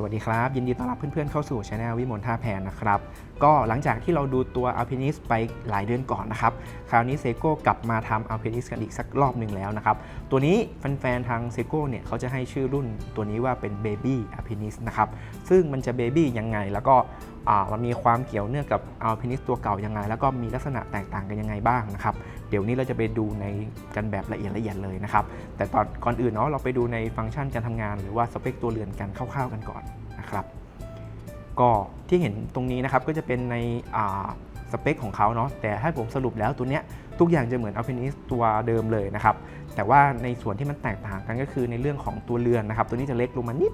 สวัสดีครับยินดีต้อนรับเพื่อนๆเข้าสู่ Channel วิมลท่าแพนะครับก็หลังจากที่เราดูตัว Alpinist ไปหลายเดือนก่อนนะครับคราวนี้เซโก้กลับมาทำ Alpinist กันอีกสักรอบหนึ่งแล้วนะครับตัวนี้แฟนๆทางเซโก้เนี่ยเขาจะให้ชื่อรุ่นตัวนี้ว่าเป็น Baby Alpinist นะครับซึ่งมันจะ Baby ยังไงแล้วก็มันมีความเกี่ยวเนื่องกับ Alpinist ตัวเก่ายังไงแล้วก็มีลักษณะแตกต่างกันยังไงบ้างนะครับเดี๋ยวนี้เราจะไปดูในกันแบบละเอียดเลยนะครับแต่ก่อนอื่นเนาะเราไปดูในฟังก์ชันการทำงานหรือว่าสเปคตัวเรือนกันคร่าวๆกันก่อนนะครับก็ที่เห็นตรงนี้นะครับก็จะเป็นในสเปคของเขาเนาะแต่ให้ผมสรุปแล้วตัวเนี้ยทุกอย่างจะเหมือน Alpinist ตัวเดิมเลยนะครับแต่ว่าในส่วนที่มันแตกต่างกันก็คือในเรื่องของตัวเรือนนะครับตัวนี้จะเล็กลงมานิ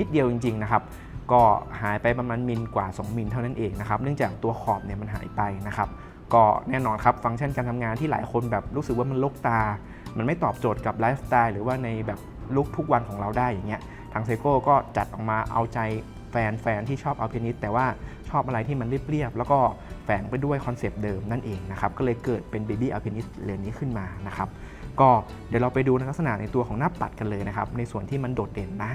ดเดียวจริงๆนะครับก็หายไปประมาณมิลกว่า2มิลเท่านั้นเองนะครับเนื่องจากตัวขอบเนี่ยมันหายไปนะครับก็แน่นอนครับฟังก์ชันการทำงานที่หลายคนแบบรู้สึกว่ามันรกตามันไม่ตอบโจทย์กับไลฟ์สไตล์หรือว่าในแบบลุคทุกวันของเราได้อย่างเงี้ยทางเซโก้ก็จัดออกมาเอาใจแฟนที่ชอบ Alpinist แต่ว่าชอบอะไรที่มันเรียบๆแล้วก็แฝงไปด้วยคอนเซปต์เดิมนั่นเองนะครับก็เลยเกิดเป็น Baby Alpinist เรือนนี้ขึ้นมานะครับก็เดี๋ยวเราไปดูลักษณะในตัวของหน้าปัดกันเลยนะครับในส่วนที่มันโดดเด่นนะ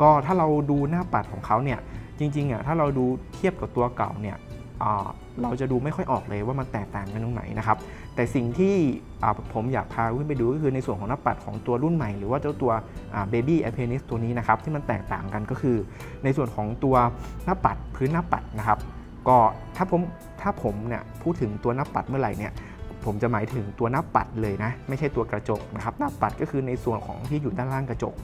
ก็ถ้าเราดูหน้าปัดของเขาเนี่ยจริงๆถ้าเราดูเทียบกับตัวเก่าเนี่ยเราจะดูไม่ค่อยออกเลยว่ามันแตกต่างกันตรงไหนนะครับแต่สิ่งที่ผมอยากพาขึ้นไปดูก็คือในส่วนของหน้าปัดของตัวรุ่นใหม่หรือว่าเจ้าตัว Baby Alpinist ตัวนี้นะครับที่มันแตกต่างกันก็คือในส่วนของตัวหน้าปัดพื้นหน้าปัดนะครับก็ถ้าผมเนี่ยพูดถึงตัวหน้าปัดเมื่อไหร่เนี่ยผมจะหมายถึงตัวหน้าปัดเลยนะไม่ใช่ตัวกระจกนะครับหน้าปัดก็คือในส่วนของที่อยู่ด้านล่างกระจก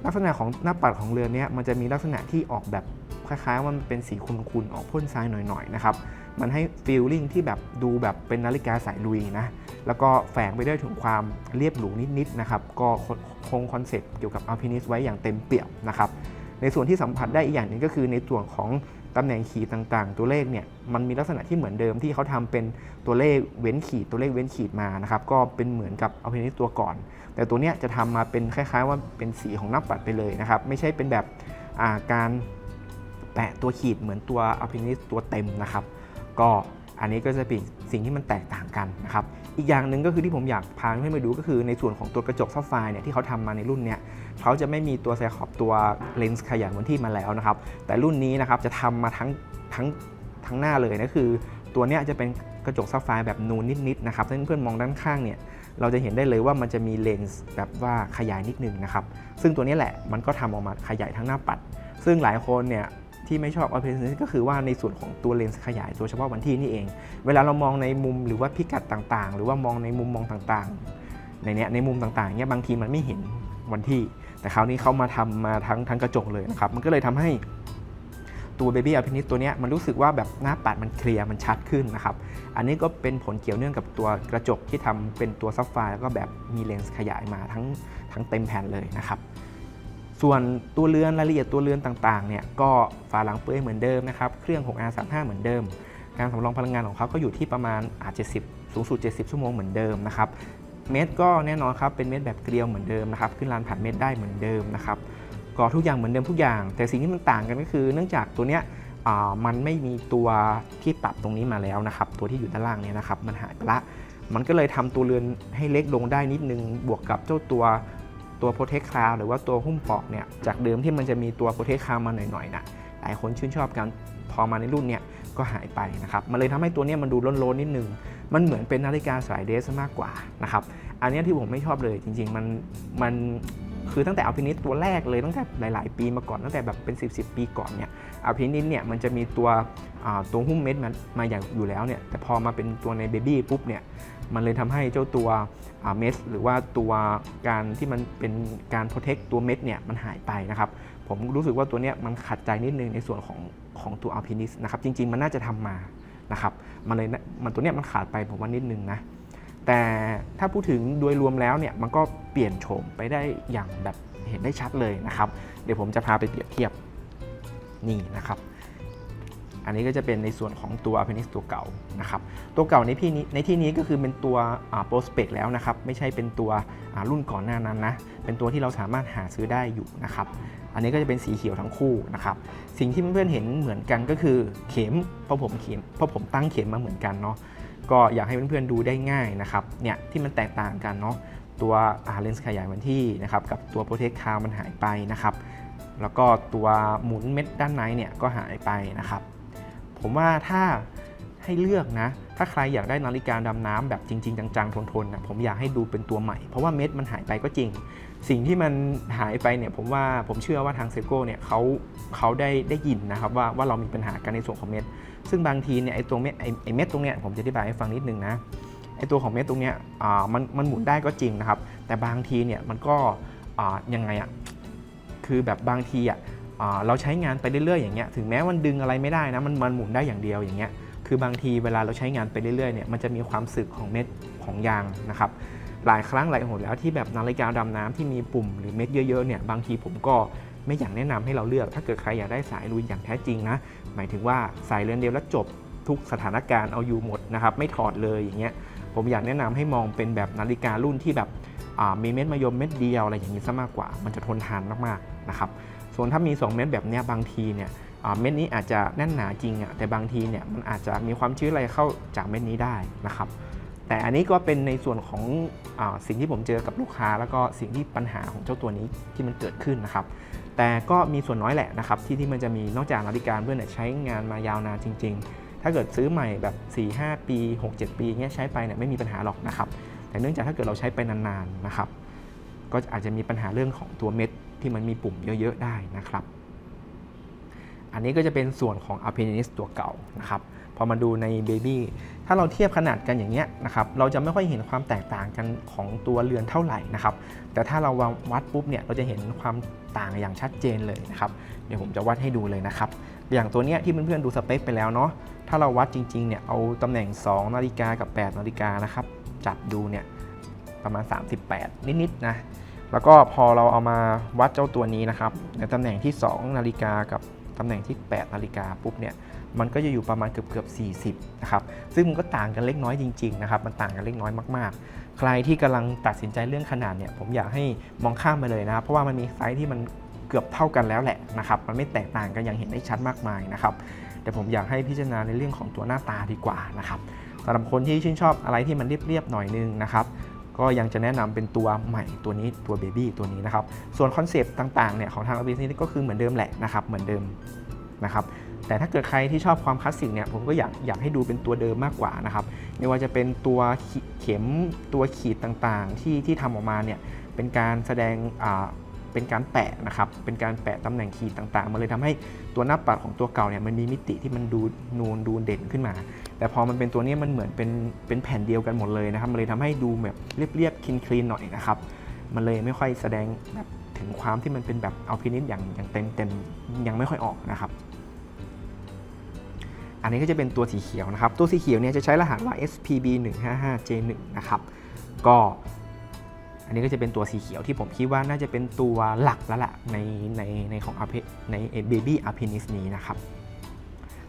ลักษณะของหน้าปัดของเรือนนี้มันจะมีลักษณะที่ออกแบบคล้ายๆว่ามันเป็นสีขุ่นๆออกพ่นทรายหน่อยๆนะครับมันให้ฟีลลิ่งที่แบบดูแบบเป็นนาฬิกาสายลุยนะแล้วก็แฝงไปด้วยถึงความเรียบหรูนิดๆนะครับก็คงคอนเซ็ปต์เกี่ยวกับ Alpinist ไว้อย่างเต็มเปี่ยมนะครับในส่วนที่สัมผัสได้อีกอย่างนึงก็คือในส่วนของตำแหน่งขีดต่างๆตัวเลขเนี่ยมันมีลักษณะที่เหมือนเดิมที่เขาทำเป็นตัวเลขเว้นขีดมานะครับก็เป็นเหมือนกับ Alpinist ตัวก่อนแต่ตัวเนี้ยจะทำมาเป็นคล้ายๆว่าเป็นสีของหน้าปัดไปเลยนะครับไม่ใช่เป็นแบบการแปะตัวขีดเหมือนตัว Alpinist ตัวเต็มนะครับก็อันนี้ก็จะเป็นสิ่งที่มันแตกต่างกันนะครับอีกอย่างหนึ่งก็คือที่ผมอยากพาให้มาดูก็คือในส่วนของตัวกระจกซับไฟเนี่ยที่เขาทำมาในรุ่นเนี่ยเขาจะไม่มีตัวไซคอปตัวเลนส์ขยายวันที่มาแล้วนะครับแต่รุ่นนี้นะครับจะทำมาทั้งหน้าเลยนะคือตัวเนี้ยจะเป็นกระจกซับไฟแบบนูนนิดๆนะครับถ้าเพื่อนๆมองด้านข้างเนี่ยเราจะเห็นได้เลยว่ามันจะมีเลนส์แบบว่าขยายนิดนึงนะครับซึ่งตัวนี้แหละมันก็ทำออกมาขยายทั้งหน้าปัดซึ่งหลายคนเนี่ยที่ไม่ชอบ Alpinist ก็คือว่าในส่วนของตัวเลนส์ขยายตัวเฉพาะวันที่นี่เองเวลาเรามองในมุมหรือว่าพิกัดต่างๆหรือว่ามองในมุมมองต่างๆในมุมต่างๆเนี่ยบางทีมันไม่เห็นวันที่แต่คราวนี้เขามาทำมาทั้งกระจกเลยนะครับมันก็เลยทำให้ตัว Baby Alpinist ตัวนี้มันรู้สึกว่าแบบหน้าปัดมันเคลียร์มันชัดขึ้นนะครับอันนี้ก็เป็นผลเกี่ยวเนื่องกับตัวกระจกที่ทำเป็นตัวซับไฟแล้วก็แบบมีเลนส์ขยายมาทั้งเต็มแผ่นเลยนะครับส่วนตัวเรือนรายละเอียดตัวเรือนต่างๆเนี่ยก็ฝาหลังเปื่อยเหมือนเดิมนะครับเครื่อง 6R35 เหมือนเดิมการสำรองพลังงานของเขาก็อยู่ที่ประมาณ70สูงสุด70ชั่วโมงเหมือนเดิมนะครับเม็ดก็แน่นอนครับเป็นเม็ดแบบเกลียวเหมือนเดิมนะครับขึ้นลานผ่านเม็ดได้เหมือนเดิมนะครับก็ทุกอย่างเหมือนเดิมทุกอย่างแต่สิ่งที่มันต่างกันก็คือเนื่องจากตัวเนี้ยมันไม่มีตัวที่ปรับตรงนี้มาแล้วนะครับตัวที่อยู่ด้านล่างเนี่ยนะครับมันหายไปละมันก็เลยทำตัวเรือนให้เล็กลงได้นิดนึงบวกกับเจ้าตัวProtect Cloud หรือว่าตัวหุ้มปอกเนี่ยจากเดิมที่มันจะมีตัว Protect Cloud มาหน่อยๆนะหลายคนชื่นชอบกันพอมาในรุ่นเนี่ยก็หายไปนะครับมันเลยทำให้ตัวนี้มันดูโลนๆนิดนึงมันเหมือนเป็นนาฬิกาสายเดรสมากกว่านะครับอันนี้ที่ผมไม่ชอบเลยจริงๆมันคือตั้งแต่ Alpinist ตัวแรกเลยตั้งแต่หลายๆปีมาก่อนตั้งแต่แบบเป็น10ปีก่อนเนี่ย Alpinist เนี่ยมันจะมีตัวหุ้มเม็ดมาอย่างอยู่แล้วเนี่ยแต่พอมาเป็นตัวใน Baby ปุ๊บเนี่ยมันเลยทำให้เจ้าตัวเม็ดหรือว่าตัวการที่มันเป็นการ protect ตัวเม็ดเนี่ยมันหายไปนะครับผมรู้สึกว่าตัวเนี้ยมันขัดใจนิดนึงในส่วนของตัว Alpinist นะครับจริงๆมันน่าจะทำมานะครับมันตัวเนี้ยมันขาดไปผมว่านิดนึงนะแต่ถ้าพูดถึงโดยรวมแล้วเนี่ยมันก็เปลี่ยนโฉมไปได้อย่างแบบเห็นได้ชัดเลยนะครับเดี๋ยวผมจะพาไปเปรียบเทียบนี่นะครับอันนี้ก็จะเป็นในส่วนของตัว Alpinist ตัวเก่านะครับตัวเก่าในที่นี้ก็คือเป็นตัวProspec แล้วนะครับไม่ใช่เป็นตัวรุ่นก่อนหน้านั้นนะเป็นตัวที่เราสามารถหาซื้อได้อยู่นะครับอันนี้ก็จะเป็นสีเขียวทั้งคู่นะครับสิ่งที่เพื่อนๆเห็นเหมือนกันก็คือเข็มเพราะผมตั้งเข็มมาเหมือนกันเนาะก็อยากให้เพื่อนๆดูได้ง่ายนะครับเนี่ยที่มันแตกต่างกันเนาะตัวเลนส์ขยายวันที่นะครับกับตัว Protect Cloud มันหายไปนะครับ แล้วก็ตัวหมุนเม็ดด้านในเนี่ยก็หายไปนะครับผมว่าถ้าให้เลือกนะถ้าใครอยากได้นาฬิกาดำน้ำแบบจริงๆจังๆทนๆนะผมอยากให้ดูเป็นตัวใหม่เพราะว่าเม็ดมันหายไปก็จริงสิ่งที่มันหายไปเนี่ยผมเชื่อว่าทางเซโก้เนี่ยเขาได้ยินนะครับว่าเรามีปัญหากันในส่วนของเม็ดซึ่งบางทีเนี่ยไอ้ตัวเม็ดไอ้เม็ดตรงเนี้ยผมจะอธิบายให้ฟังนิดนึงนะไอ้ตัวของเม็ดตรงเนี้ยมันหมุนได้ก็จริงนะครับแต่บางทีเนี่ยมันก็ยังไงคือแบบบางทีเราใช้งานไปเรื่อยๆอย่างเงี้ยถึงแม้มันดึงอะไรไม่ได้นะมันหมุนได้อย่างเดียวอย่างเงี้ยคือบางทีเวลาเราใช้งานไปเรื่อยๆเนี่ยมันจะมีความสึกของเม็ดของยางนะครับหลายครั้งหลายหนแล้วที่แบบนาฬิกาดำน้ำที่มีปุ่มหรือเม็ดเยอะๆเนี่ยบางทีผมก็ไม่อยากแนะนำให้เราเลือกถ้าเกิดใครอยากได้สายลุยอย่างแท้จริงนะหมายถึงว่าสายเรือนเดียวแล้วจบทุกสถานการณ์เอาอยู่หมดนะครับไม่ถอดเลยอย่างเงี้ยผมอยากแนะนำให้มองเป็นแบบนาฬิการุ่นที่แบบมีเม็ดมะยมเม็ดเดียวอะไรอย่างนี้ซะมากกว่ามันจะทนทานมากๆนะครับส่วนถ้ามี2เม็ดแบบนี้บางทีเนี่ยเม็ดนี้อาจจะแน่นหนาจริงแต่บางทีเนี่ยมันอาจจะมีความชื้นอะไรเข้าจากเม็ดนี้ได้นะครับแต่อันนี้ก็เป็นในส่วนของสิ่งที่ผมเจอกับลูกค้าแล้วก็สิ่งที่ปัญหาของเจ้าตัวนี้ที่มันเกิดขึ้นนะครับแต่ก็มีส่วนน้อยแหละนะครับที่มันจะมีนอกจากนาฬิกาเพื่อนใช้งานมายาวนานจริงๆถ้าเกิดซื้อใหม่แบบ 4-5 ปี 6-7 ปีเงี้ยใช้ไปเนี่ยไม่มีปัญหาหรอกนะครับแต่เนื่องจากถ้าเกิดเราใช้ไปนานๆนะครับก็อาจจะมีปัญหาเรื่องของตัวเม็ดที่มันมีปุ่มเยอะๆได้นะครับอันนี้ก็จะเป็นส่วนของ Alpinist ตัวเก่านะครับพอมาดูใน Baby ถ้าเราเทียบขนาดกันอย่างเงี้ยนะครับเราจะไม่ค่อยเห็นความแตกต่างกันของตัวเรือนเท่าไหร่นะครับแต่ถ้าเราวัดปุ๊บเนี่ยเราจะเห็นความต่างอย่างชัดเจนเลยนะครับเดี๋ยวผมจะวัดให้ดูเลยนะครับอย่างตัวเนี้ยที่เพื่อนๆดูสเปคไปแล้วเนาะถ้าเราวัดจริงๆเนี่ยเอาตำแหน่ง2นาฬิกากับ8นาฬิกานะครับจับดูเนี่ยประมาณ38นิดๆนะแล้วก็พอเราเอามาวัดเจ้าตัวนี้นะครับในตำแหน่งที่2นาฬิกากับตำแหน่งที่8นาฬิกาปุ๊บเนี่ยมันก็จะอยู่ประมาณเกือบ40นะครับซึ่งมันก็ต่างกันเล็กน้อยจริงๆนะครับมันต่างกันเล็กน้อยมากๆใครที่กำลังตัดสินใจเรื่องขนาดเนี่ยผมอยากให้มองข้ามไปเลยนะเพราะว่ามันมีไซส์ที่มันเกือบเท่ากันแล้วแหละนะครับมันไม่แตกต่างกันอย่างเห็นได้ชัดมากมายนะครับแต่ผมอยากให้พิจารณาในเรื่องของตัวหน้าตาดีกว่านะครับสำหรับคนที่ชื่นชอบอะไรที่มันเรียบๆหน่อยนึงนะครับก็ยังจะแนะนำเป็นตัวใหม่ตัวนี้ตัว Baby ตัวนี้นะครับส่วนคอนเซปต์ต่างๆเนี่ยของทาง Alpinist ก็คือเหมือนเดิมแหละนะครับเหมือนเดิมนะครับแต่ถ้าเกิดใครที่ชอบความคลาสสิกเนี่ยผมก็อยากให้ดูเป็นตัวเดิมมากกว่านะครับไม่ว่าจะเป็นตัวเข็มตัวขีดต่างๆที่ทำออกมาเนี่ยเป็นการแสดงเป็นการแปะนะครับเป็นการแปะตำแหน่งขีดต่างๆมันเลยทำให้ตัวหน้าปัดของตัวเก่าเนี่ยมันมีมิติที่มันดูนูนดูเด่นขึ้นมาแต่พอมันเป็นตัวนี้มันเหมือนเป็นแผ่นเดียวกันหมดเลยนะครับมันเลยทำให้ดูแบบเรียบๆคลีนๆหน่อยนะครับมันเลยไม่ค่อยแสดงแบบถึงความที่มันเป็นแบบอัลพินิสอย่างเต็มยังไม่ค่อยออกนะครับอันนี้ก็จะเป็นตัวสีเขียวนะครับตัวสีเขียวเนี่ยจะใช้รหัสว่า SPB 155 J1 นะครับก็อันนี้ก็จะเป็นตัวสีเขียวที่ผมคิดว่าน่าจะเป็นตัวหลักแล้วล่ะในของใน Baby Alpinist นี้นะครับ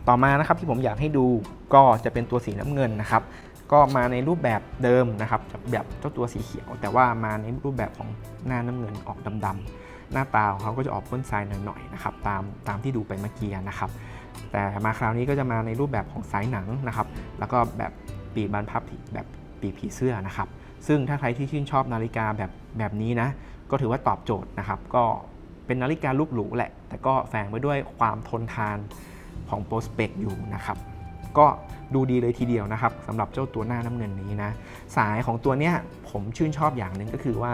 ต่อมานะครับที่ผมอยากให้ดูก็จะเป็นตัวสีน้ำเงินนะครับก็มาในรูปแบบเดิมนะครับแบบเจ้าตัวสีเขียวแต่ว่ามาในรูปแบบของหน้าน้ำเงินออกดำๆหน้าตาของเขาก็จะออกพ่นทรายหน่อยๆนะครับตามที่ดูไปเมื่อกี้นะครับแต่มาคราวนี้ก็จะมาในรูปแบบของสายหนังนะครับแล้วก็แบบปีกบานพับแบบปีกผีเสื้อนะครับซึ่งถ้าใครที่ชื่นชอบนาฬิกาแบบนี้นะก็ถือว่าตอบโจทย์นะครับก็เป็นนาฬิกาลูกหรูแหละแต่ก็แฝงไว้ด้วยความทนทานของโปรสเปกอยู่นะครับก็ดูดีเลยทีเดียวนะครับสำหรับเจ้าตัวหน้าน้ำเงินนี้นะสายของตัวเนี้ยผมชื่นชอบอย่างหนึ่งก็คือว่า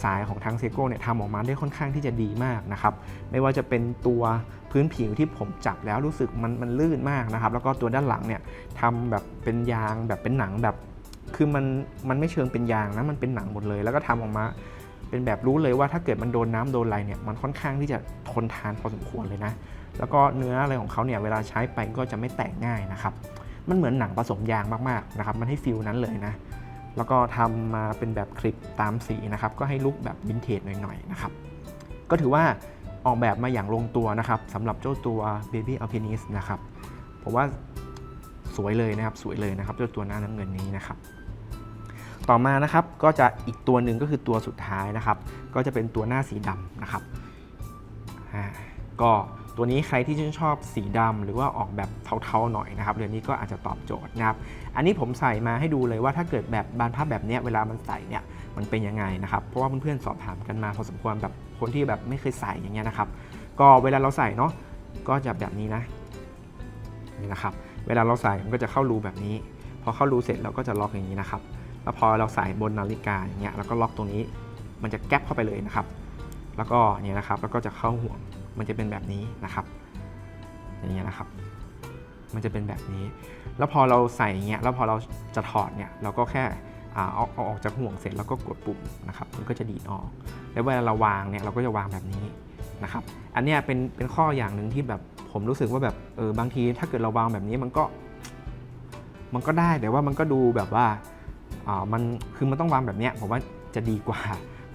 สายของทางเซโก้เนี่ยทำออกมาได้ค่อนข้างที่จะดีมากนะครับไม่ว่าจะเป็นตัวพื้นผิวที่ผมจับแล้วรู้สึกมันลื่นมากนะครับแล้วก็ตัวด้านหลังเนี่ยทำแบบเป็นยางแบบเป็นหนังแบบคือมันไม่เชิงเป็นยางนะมันเป็นหนังหมดเลยแล้วก็ทำออกมาเป็นแบบรู้เลยว่าถ้าเกิดมันโดนน้ำโดนอะไรเนี่ยมันค่อนข้างที่จะทนทานพอสมควรเลยนะแล้วก็เนื้ออะไรของเขาเนี่ยเวลาใช้ไปก็จะไม่แตกง่ายนะครับมันเหมือนหนังผสมยางมากๆนะครับมันให้ฟีลนั้นเลยนะแล้วก็ทำมาเป็นแบบคลิปตามสีนะครับก็ให้ลุคแบบวินเทจหน่อยๆนะครับก็ถือว่าออกแบบมาอย่างลงตัวนะครับสำหรับเจ้าตัว Baby Alpinist นะครับผมว่าสวยเลยนะครับสวยเลยนะครับเจ้าตัวหน้าน้ำเงินนี้นะครับต่อมานะครับก็จะอีกตัวหนึ่งก็คือตัวสุดท้ายนะครับก็จะเป็นตัวหน้าสีดำนะครับก็ตัวนี้ใครที่ชื่นชอบสีดำหรือว่าออกแบบเทาๆหน่อยนะครับเรือนนี้ก็อาจจะตอบโจทย์นะครับอันนี้ผมใส่มาให้ดูเลยว่าถ้าเกิดแบบบานพับแบบนี้เวลามันใส่เนี่ยมันเป็นยังไงนะครับเพราะว่าเพื่อนๆสอบถามกันมาพอสมควรแบบคนที่แบบไม่เคยใส่อย่างเงี้ยนะครับก็ ก็เวลาเราใส่เนาะก็จะแบบนี้นะนี่นะครับเวลาเราใส่มันก็จะเข้ารูแบบนี้พอเข้ารูเสร็จเราก็จะล็อกอย่างนี้นะครับแล้วพอเราใส่บนนาฬิกาอย่างเงี้ยแล้วก็ล็อกตรงนี้มันจะแก๊ปเข้าไปเลยนะครับแล้วก็เนี่ยนะครับแล้วก็จะเข้าห่วงมันจะเป็นแบบนี้นะครับอย่างเงี้ยนะครับมันจะเป็นแบบนี้แล้วพอเราใส่อย่างเงี้ยแล้วพอเราจะถอดเนี่ยเราก็แค่เอาออกจากห่วงเสร็จแล้วก็กดปุ่มนะครับมันก็จะดีดออกแล้วเวลาเราวางเนี่ยเราก็จะวางแบบนี้นะครับอันเนี้ยเป็นข้ออย่างหนึ่งที่แบบผมรู้สึกว่าแบบบางทีถ้าเกิดเราวางแบบนี้มันก็ได้แต่ว่ามันก็ดูแบบว่ามันต้องวางแบบเนี้ยผมว่าจะดีกว่า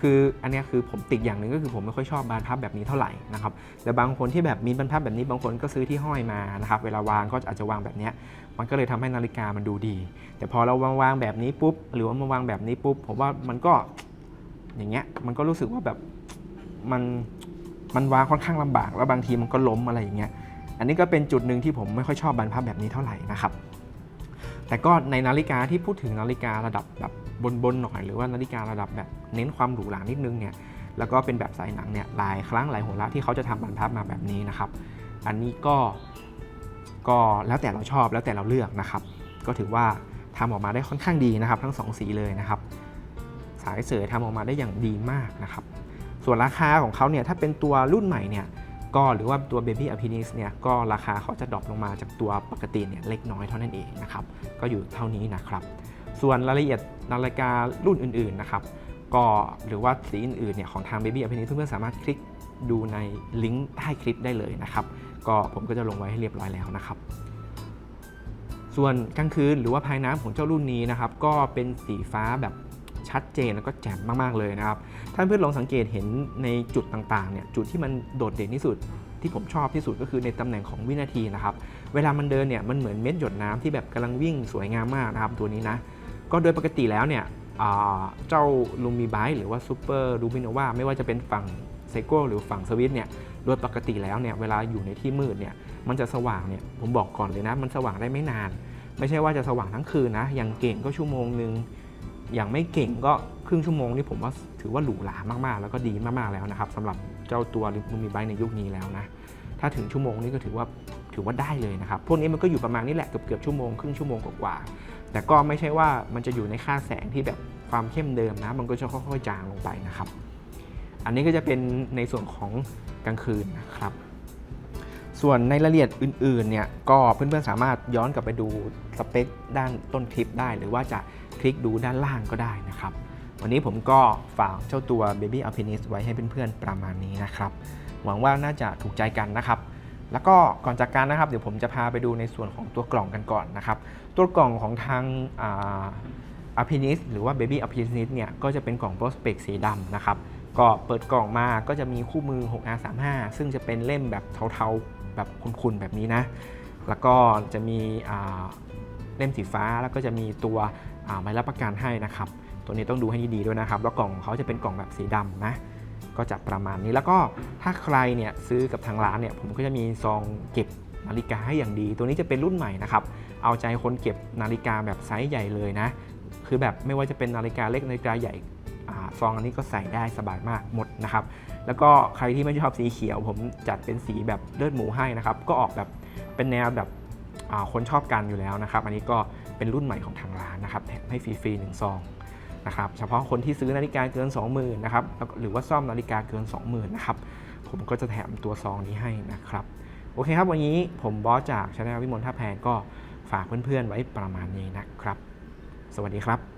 คืออันนี้คือผมติดอย่างหนึ่งก็คือผมไม่ค่อยชอบบานพับแบบนี้เท่าไหร่นะครับแต่บางคนที่แบบมีบานพับแบบนี้บางคนก็ซื้อที่ห้อยมานะครับเวลาวางก็อาจจะวางแบบนี้มันก็เลยทำให้นาฬิกามันดูดีแต่พอเราวางแบบนี้ปุ๊บหรือว่ามาวางแบบนี้ปุ๊บผมว่ามันก็อย่างเงี้ยมันก็รู้สึกว่าแบบมันวางค่อนข้างลำบากแล้วบางทีมันก็ล้มอะไรอย่างเงี้ยอันนี้ก็เป็นจุดหนึ่งที่ผมไม่ค่อยชอบบานพับแบบนี้เท่าไหร่นะครับแต่ก็ในนาฬิกาที่พูดถึงนาฬิการะดับแบบบนหน่อยหรือว่านาฬิการะดับแบบเน้นความหรูหรานิดนึงเนี่ยแล้วก็เป็นแบบสายหนังเนี่ยหลายครั้งหลายหนละที่เขาจะทำบานพับมาแบบนี้นะครับอันนี้ก็แล้วแต่เราชอบแล้วแต่เราเลือกนะครับก็ถือว่าทำออกมาได้ค่อนข้างดีนะครับทั้ง2สีเลยนะครับสายเสยทำออกมาได้อย่างดีมากนะครับส่วนราคาของเขาเนี่ยถ้าเป็นตัวรุ่นใหม่เนี่ยก็หรือว่าตัว Baby Alpinist เนี่ยก็ราคาเขาจะดรอปลงมาจากตัวปกติเนี่ยเล็กน้อยเท่านั้นเองนะครับก็อยู่เท่านี้นะครับส่วนรายละเอียดนาฬิการุ่นอื่นๆนะครับก็หรือว่าสีอื่นๆเนี่ยของทาง Baby Alpinist เพื่อนๆสามารถคลิกดูในลิงก์ใต้คลิปได้เลยนะครับก็ผมก็จะลงไว้ให้เรียบร้อยแล้วนะครับส่วนกลางคืนหรือว่าภายน้ำของเจ้ารุ่นนี้นะครับก็เป็นสีฟ้าแบบชัดเจนแล้วก็แจ่มมากๆเลยนะครับถ้าเพื่อนลองสังเกตเห็นในจุดต่างๆเนี่ยจุดที่มันโดดเด่นที่สุดที่ผมชอบที่สุดก็คือในตำแหน่งของวินาทีนะครับเวลามันเดินเนี่ยมันเหมือนเม็ดหยดน้ำที่แบบกำลังวิ่งสวยงามมากนะครับตัวนี้นะก็โดยปกติแล้วเนี่ยเจ้าลูมิไบต์หรือว่าซูเปอร์ลูมิโนวาไม่ว่าจะเป็นฝั่งไซโก้หรือฝั่งสวิสเนี่ยโดยปกติแล้วเนี่ยเวลาอยู่ในที่มืดเนี่ยมันจะสว่างเนี่ยผมบอกก่อนเลยนะมันสว่างได้ไม่นานไม่ใช่ว่าจะสว่างทั้งคืนนะอย่างเก่งก็ชั่วโมงนึงอย่างไม่เก่งก็ครึ่งชั่วโมงนี่ผมว่าถือว่าหรูหรามากๆแล้วก็ดีมากๆแล้วนะครับสำหรับเจ้าตัวลูมิไบต์ในยุคนี้แล้วนะถ้าถึงชั่วโมงนี้ก็ถือว่าได้เลยนะครับพวกนี้มันก็อยู่ประมาณนี้แหละเกือบชั่วโมงครึ่งชั่วโมงกว่าแต่ก็ไม่ใช่ว่ามันจะอยู่ในค่าแสงที่แบบความเข้มเดิมนะมันก็จะค่อยๆจางลงไปนะครับอันนี้ก็จะเป็นในส่วนของกลางคืนนะครับส่วนในรายละเอียดอื่นๆเนี่ยก็เพื่อนๆสามารถย้อนกลับไปดูสเปคด้านต้นคลิปได้หรือว่าจะคลิกดูด้านล่างก็ได้นะครับวันนี้ผมก็ฝากเจ้าตัว Baby Alpinist ไว้ให้เพื่อนๆประมาณนี้นะครับหวังว่าน่าจะถูกใจกันนะครับแล้วก็ก่อนจากกันนะครับเดี๋ยวผมจะพาไปดูในส่วนของตัวกล่องกันก่อนนะครับตัวกล่องของทางAlpinist หรือว่า Baby Alpinist เนี่ยก็จะเป็นกล่อง Prospect สีดำนะครับก็เปิดกล่องมาก็จะมีคู่มือ 6R35 ซึ่งจะเป็นเล่มแบบเทาๆแบบขุ่นๆแบบนี้นะแล้วก็จะมีเล่มสีฟ้าแล้วก็จะมีตัวใบรับประกันให้นะครับตัวนี้ต้องดูให้ดีๆด้วยนะครับแล้วกล่องของเขาจะเป็นกล่องแบบสีดำนะก็จะประมาณนี้แล้วก็ถ้าใครเนี่ยซื้อกับทางร้านเนี่ยผมก็จะมีซองเก็บนาฬิกาให้อย่างดีตัวนี้จะเป็นรุ่นใหม่นะครับเอาใจคนเก็บนาฬิกาแบบไซส์ใหญ่เลยนะคือแบบไม่ว่าจะเป็นนาฬิกาเล็กนาฬิกาใหญ่ซองอันนี้ก็ใส่ได้สบายมากหมดนะครับแล้วก็ใครที่ไม่ชอบสีเขียวผมจัดเป็นสีแบบเลือดหมูให้นะครับก็ออกแบบเป็นแนวแบบคนชอบกันอยู่แล้วนะครับอันนี้ก็เป็นรุ่นใหม่ของทางร้านนะครับแถมให้ฟรีๆ1ซองนะครับเฉพาะคนที่ซื้อนาฬิกาเกิน 20,000 นะครับหรือว่าซ่อมนาฬิกาเกิน 20,000 นะครับผมก็จะแถมตัวซองนี้ให้นะครับโอเคครับวันนี้ผมบอสจาก Channel วิมลท่าแพก็ฝากเพื่อนๆไว้ประมาณนี้นะครับสวัสดีครับ